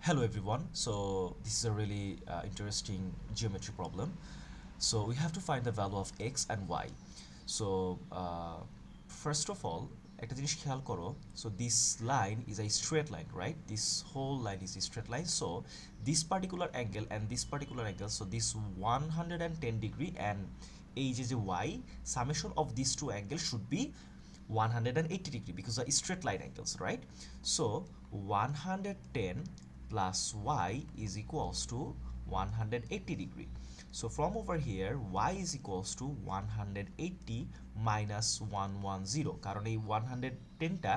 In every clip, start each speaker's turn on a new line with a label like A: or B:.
A: Hello everyone. So this is a really interesting geometry problem. So we have to find the value of x and y. So first of all, একটা জিনিস খেয়াল করো. So this line is a straight line, right? This whole line is a straight line. So this particular angle and this particular angle, so this 110 degree and এই যে y, summation of these two angles should be 180 degree because the straight line angles, right? So 110 plus y is equals to 180 degree. So from over here y is equals to 180 minus 110 কারণ এই 110টা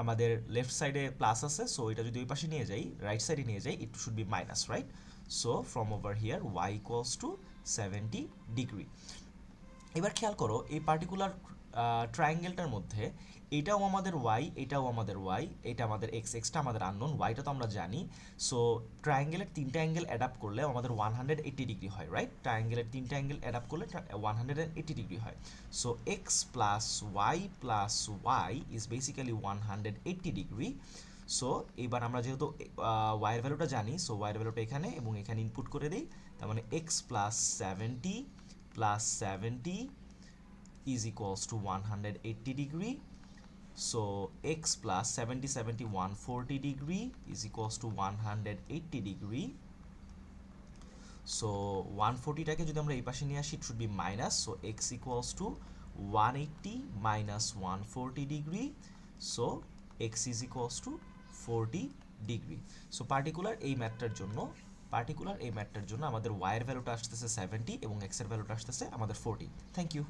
A: আমাদের left সাইডে plus আছে, so এটা যদি ওই পাশে নিয়ে যাই, রাইট সাইডে নিয়ে যাই, it should be minus, right? So from over here y equals to 70 degree. এবার খেয়াল করো এই পার্টিকুলার ট্রায়াঙ্গেলটার মধ্যে এটাও আমাদের ওয়াই, এটাও আমাদের ওয়াই, এটা আমাদের এক্স, এক্সটা আমাদের আননোন, ওয়াইটা তো আমরা জানি। সো ট্রায়াঙ্গেলের তিনটা অ্যাঙ্গেল অ্যাডাপ্ট করলে আমাদের 180 ডিগ্রি হয়, রাইট? ট্রায়াঙ্গেলের তিনটা অ্যাঙ্গেল অ্যাডাপ্ট করলে 180 ডিগ্রি হয়। So x plus y is basically 180 degree. So এবার আমরা যেহেতু ওয়াইয়ের ভ্যালুটা জানি, সো ওয়াইয়ের ভ্যালুটা এখানে এবং এখানে ইনপুট করে দিই, তার মানে x plus 70 is equals to 180 degree. So x plus 70 140 degree is equals to 180 degree. So 140 টাকে যদি আমরা এই পাশে নিয়ে আসি, it should be minus, so x equals to 180 minus 140 degree. So x is equals to 40 degree. So particular এই ম্যাথটার জন্য আমাদের y এর ভ্যালুটা আসতেছে 70 এবং x এর ভ্যালুটা আসতেছে আমাদের 40। Thank you.